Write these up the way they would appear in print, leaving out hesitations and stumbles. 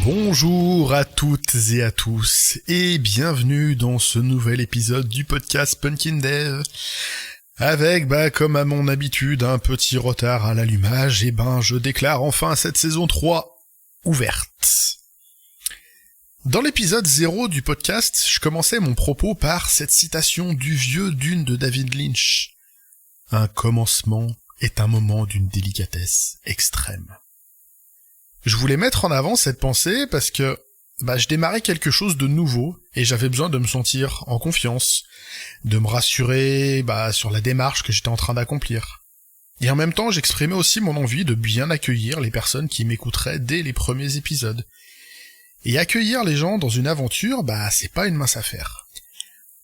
Bonjour à toutes et à tous, et bienvenue dans ce nouvel épisode du podcast Punkin Dev. Avec, comme à mon habitude, un petit retard à l'allumage, je déclare enfin cette saison 3 ouverte. Dans l'épisode 0 du podcast, je commençais mon propos par cette citation du vieux Dune de David Lynch. Un commencement est un moment d'une délicatesse extrême. Je voulais mettre en avant cette pensée parce que je démarrais quelque chose de nouveau et j'avais besoin de me sentir en confiance, de me rassurer sur la démarche que j'étais en train d'accomplir. Et en même temps, j'exprimais aussi mon envie de bien accueillir les personnes qui m'écouteraient dès les premiers épisodes. Et accueillir les gens dans une aventure, c'est pas une mince affaire.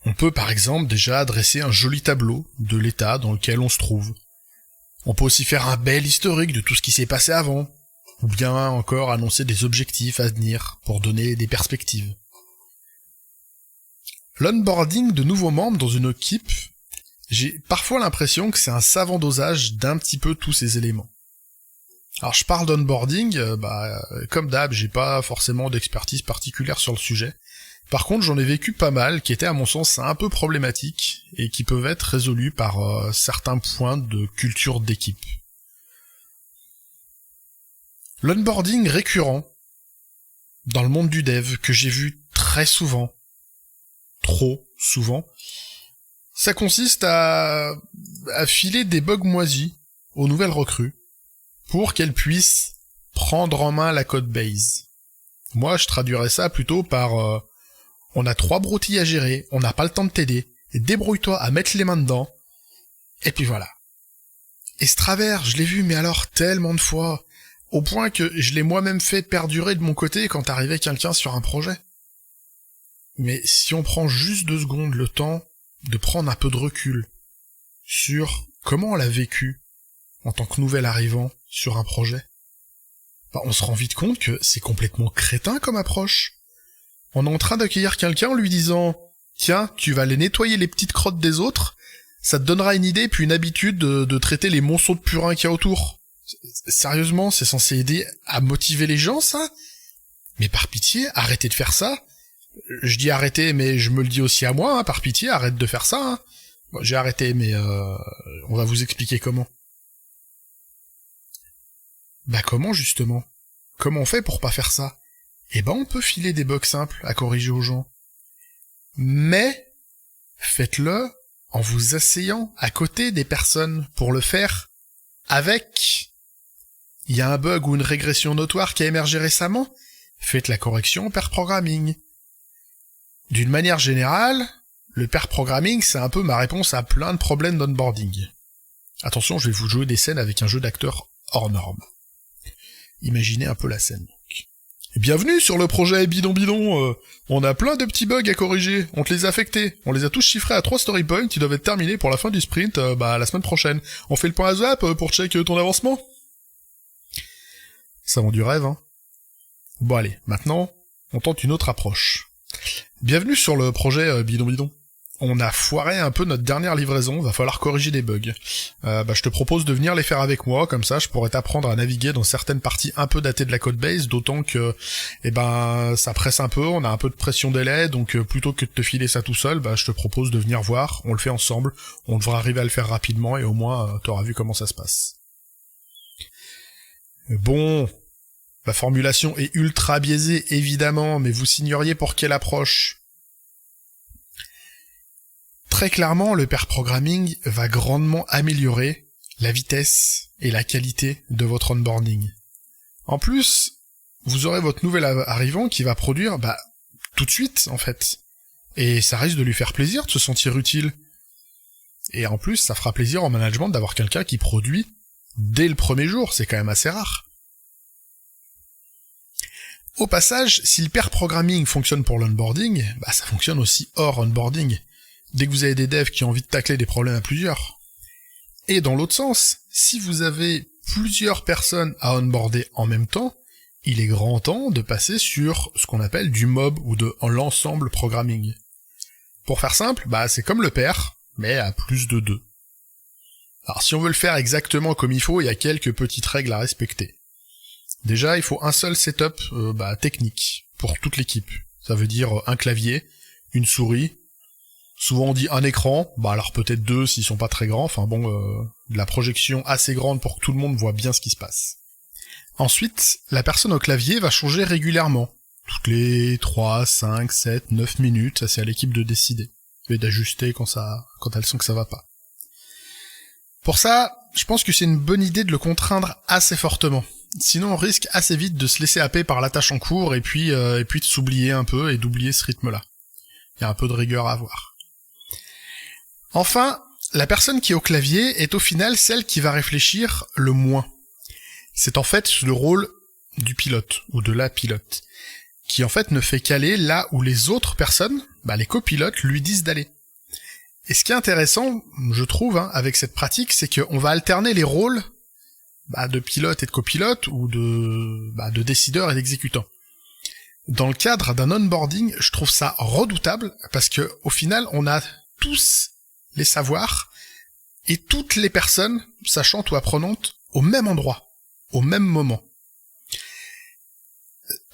On peut par exemple déjà dresser un joli tableau de l'état dans lequel on se trouve. On peut aussi faire un bel historique de tout ce qui s'est passé avant, ou bien encore annoncer des objectifs à venir pour donner des perspectives. L'onboarding de nouveaux membres dans une équipe, j'ai parfois l'impression que c'est un savant dosage d'un petit peu tous ces éléments. Alors je parle d'onboarding, comme d'hab, j'ai pas forcément d'expertise particulière sur le sujet. Par contre, j'en ai vécu pas mal, qui étaient à mon sens un peu problématiques, et qui peuvent être résolus par certains points de culture d'équipe. L'onboarding récurrent, dans le monde du dev, que j'ai vu très souvent, trop souvent, ça consiste à filer des bugs moisis aux nouvelles recrues, pour qu'elles puissent prendre en main la codebase. Moi, je traduirais ça plutôt par on a 3 broutilles à gérer, on n'a pas le temps de t'aider, et débrouille-toi à mettre les mains dedans, et puis voilà. Et ce travers, je l'ai vu, mais alors tellement de fois, au point que je l'ai moi-même fait perdurer de mon côté quand arrivait quelqu'un sur un projet. Mais si on prend juste 2 secondes le temps de prendre un peu de recul sur comment on l'a vécu en tant que nouvel arrivant sur un projet, on se rend vite compte que c'est complètement crétin comme approche. On est en train d'accueillir quelqu'un en lui disant « Tiens, tu vas aller nettoyer les petites crottes des autres, ça te donnera une idée puis une habitude de traiter les monceaux de purin qu'il y a autour. » Sérieusement, c'est censé aider à motiver les gens, ça ? Mais par pitié, arrêtez de faire ça. Je dis arrêtez, mais je me le dis aussi à moi, par pitié, arrête de faire ça. Bon, j'ai arrêté, mais on va vous expliquer comment. Comment justement ? Comment on fait pour pas faire ça ? On peut filer des bugs simples à corriger aux gens. Mais faites-le en vous asseyant à côté des personnes pour le faire avec. Il y a un bug ou une régression notoire qui a émergé récemment, faites la correction en pair programming. D'une manière générale, le pair programming, c'est un peu ma réponse à plein de problèmes d'onboarding. Attention, je vais vous jouer des scènes avec un jeu d'acteurs hors norme. Imaginez un peu la scène. Bienvenue sur le projet Bidon Bidon, on a plein de petits bugs à corriger, on te les a affectés, on les a tous chiffrés à 3 story points qui doivent être terminés pour la fin du sprint, la semaine prochaine. On fait le point à zap pour check ton avancement. Ça vend du rêve, hein. Bon allez, maintenant, on tente une autre approche. Bienvenue sur le projet Bidon Bidon. On a foiré un peu notre dernière livraison, va falloir corriger des bugs. Je te propose de venir les faire avec moi, comme ça je pourrais t'apprendre à naviguer dans certaines parties un peu datées de la codebase, d'autant que ça presse un peu, on a un peu de pression délai, donc plutôt que de te filer ça tout seul, je te propose de venir voir, on le fait ensemble, on devra arriver à le faire rapidement et au moins t'auras vu comment ça se passe. Bon, la formulation est ultra biaisée évidemment, mais vous signeriez pour quelle approche ? Très clairement, le pair programming va grandement améliorer la vitesse et la qualité de votre onboarding. En plus, vous aurez votre nouvel arrivant qui va produire tout de suite en fait. Et ça risque de lui faire plaisir de se sentir utile. Et en plus, ça fera plaisir au management d'avoir quelqu'un qui produit dès le premier jour, c'est quand même assez rare. Au passage, si le pair programming fonctionne pour l'onboarding, ça fonctionne aussi hors onboarding. Dès que vous avez des devs qui ont envie de tacler des problèmes à plusieurs. Et dans l'autre sens, si vous avez plusieurs personnes à onboarder en même temps, il est grand temps de passer sur ce qu'on appelle du mob ou de l'ensemble programming. Pour faire simple, c'est comme le pair, mais à plus de 2. Alors si on veut le faire exactement comme il faut, il y a quelques petites règles à respecter. Déjà, il faut un seul setup technique pour toute l'équipe. Ça veut dire un clavier, une souris, souvent on dit un écran, alors peut-être 2 s'ils sont pas très grands, de la projection assez grande pour que tout le monde voit bien ce qui se passe. Ensuite, la personne au clavier va changer régulièrement, toutes les 3, 5, 7, 9 minutes, ça c'est à l'équipe de décider, et d'ajuster quand elle sent que ça va pas. Pour ça, je pense que c'est une bonne idée de le contraindre assez fortement. Sinon, on risque assez vite de se laisser happer par la tâche en cours et puis de s'oublier un peu et d'oublier ce rythme-là. Il y a un peu de rigueur à avoir. Enfin, la personne qui est au clavier est au final celle qui va réfléchir le moins. C'est en fait le rôle du pilote ou de la pilote, qui en fait ne fait qu'aller là où les autres personnes, les copilotes, lui disent d'aller. Et ce qui est intéressant, je trouve, avec cette pratique, c'est qu'on va alterner les rôles de pilote et de copilote, ou de décideur et d'exécutant. Dans le cadre d'un onboarding, je trouve ça redoutable, parce que au final, on a tous les savoirs, et toutes les personnes, sachantes ou apprenantes, au même endroit, au même moment.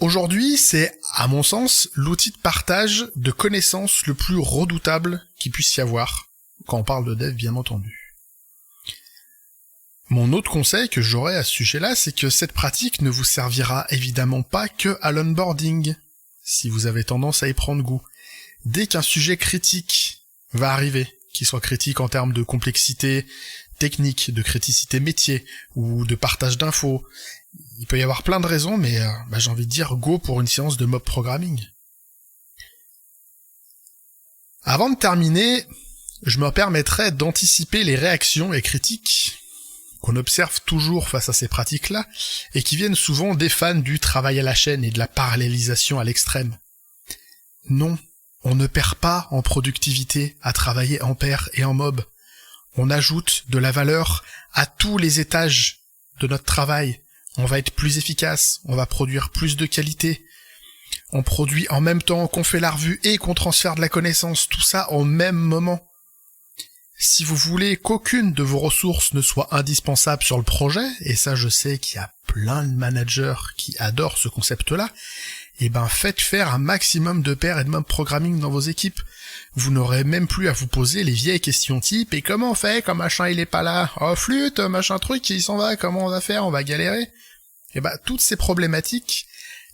Aujourd'hui, c'est, à mon sens, l'outil de partage de connaissances le plus redoutable qu'il puisse y avoir, quand on parle de dev, bien entendu. Mon autre conseil que j'aurais à ce sujet-là, c'est que cette pratique ne vous servira évidemment pas que à l'onboarding, si vous avez tendance à y prendre goût. Dès qu'un sujet critique va arriver, qu'il soit critique en termes de complexité technique, de criticité métier, ou de partage d'infos, il peut y avoir plein de raisons, mais j'ai envie de dire go pour une séance de mob programming. Avant de terminer, je me permettrai d'anticiper les réactions et critiques qu'on observe toujours face à ces pratiques-là, et qui viennent souvent des fans du travail à la chaîne et de la parallélisation à l'extrême. Non, on ne perd pas en productivité à travailler en pair et en mob. On ajoute de la valeur à tous les étages de notre travail. On va être plus efficace, on va produire plus de qualité. On produit en même temps qu'on fait la revue et qu'on transfère de la connaissance, tout ça au même moment. Si vous voulez qu'aucune de vos ressources ne soit indispensable sur le projet, et ça je sais qu'il y a plein de managers qui adorent ce concept-là, faites faire un maximum de pairs et de mob programming dans vos équipes. Vous n'aurez même plus à vous poser les vieilles questions type « Et comment on fait quand machin il est pas là ? Oh flûte, machin truc, il s'en va, comment on va faire ? On va galérer ?» Toutes ces problématiques,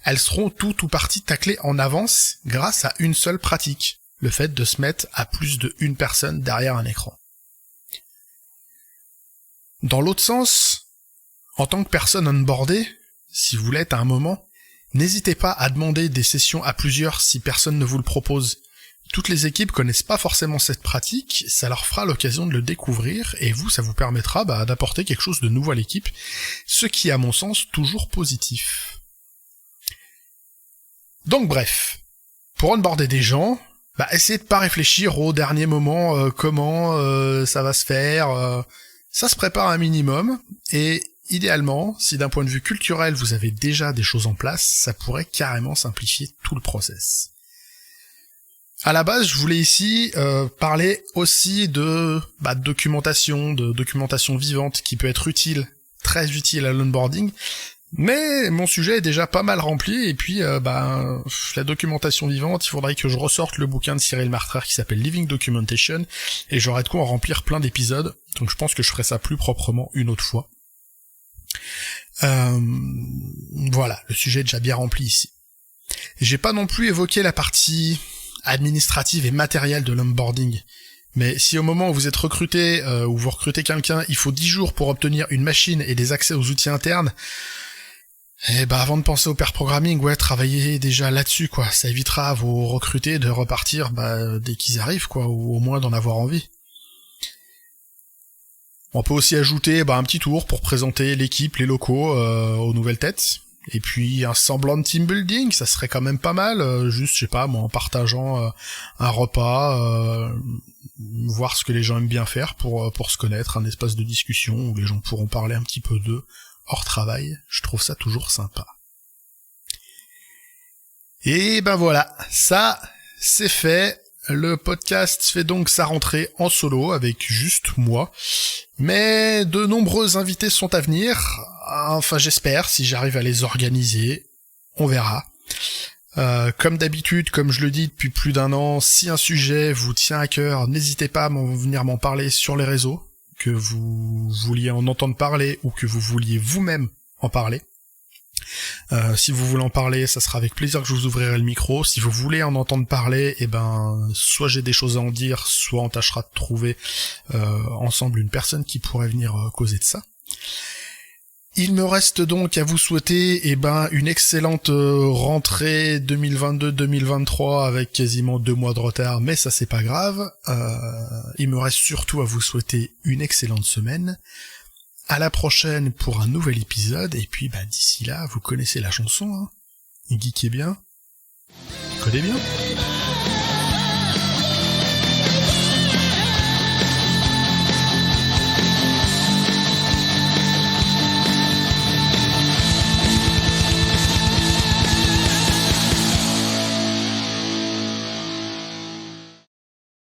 elles seront toutes ou partie taclées en avance grâce à une seule pratique, le fait de se mettre à plus de une personne derrière un écran. Dans l'autre sens, en tant que personne onboardée, si vous l'êtes à un moment, n'hésitez pas à demander des sessions à plusieurs si personne ne vous le propose. Toutes les équipes connaissent pas forcément cette pratique, ça leur fera l'occasion de le découvrir, et vous, ça vous permettra d'apporter quelque chose de nouveau à l'équipe, ce qui est à mon sens toujours positif. Donc bref, pour onboarder des gens, essayez de pas réfléchir au dernier moment comment ça va se faire, ça se prépare un minimum, et idéalement, si d'un point de vue culturel vous avez déjà des choses en place, ça pourrait carrément simplifier tout le process. À la base, je voulais ici parler aussi de documentation vivante qui peut être utile, très utile à l'onboarding, mais mon sujet est déjà pas mal rempli, et puis la documentation vivante, il faudrait que je ressorte le bouquin de Cyril Martrer qui s'appelle Living Documentation, et j'aurai de quoi en remplir plein d'épisodes, donc je pense que je ferai ça plus proprement une autre fois. Voilà, le sujet est déjà bien rempli ici. J'ai pas non plus évoqué la partie administrative et matérielle de l'onboarding. Mais si au moment où vous êtes recruté, ou vous recrutez quelqu'un, il faut 10 jours pour obtenir une machine et des accès aux outils internes, avant de penser au pair programming, travaillez déjà là-dessus, quoi. Ça évitera à vos recrutés de repartir, dès qu'ils arrivent, quoi, ou au moins d'en avoir envie. On peut aussi ajouter, un petit tour pour présenter l'équipe, les locaux, aux nouvelles têtes. Et puis un semblant de team building, ça serait quand même pas mal, juste, je sais pas, moi, en partageant un repas, voir ce que les gens aiment bien faire pour se connaître, un espace de discussion où les gens pourront parler un petit peu d'eux hors travail. Je trouve ça toujours sympa. Et voilà, ça, c'est fait. Le podcast fait donc sa rentrée en solo avec juste moi, mais de nombreux invités sont à venir. Enfin, j'espère, si j'arrive à les organiser, on verra. Comme d'habitude, comme je le dis depuis plus d'un an, si un sujet vous tient à cœur, n'hésitez pas à venir m'en parler sur les réseaux, que vous vouliez en entendre parler ou que vous vouliez vous-même en parler. Si vous voulez en parler, ça sera avec plaisir que je vous ouvrirai le micro. Si vous voulez en entendre parler, soit j'ai des choses à en dire, soit on tâchera de trouver ensemble une personne qui pourrait venir causer de ça. Il me reste donc à vous souhaiter une excellente rentrée 2022-2023 avec quasiment 2 mois de retard, mais ça c'est pas grave. Il me reste surtout à vous souhaiter une excellente semaine. À la prochaine pour un nouvel épisode, et puis d'ici là, vous connaissez la chanson, hein. Geekez bien, codez bien.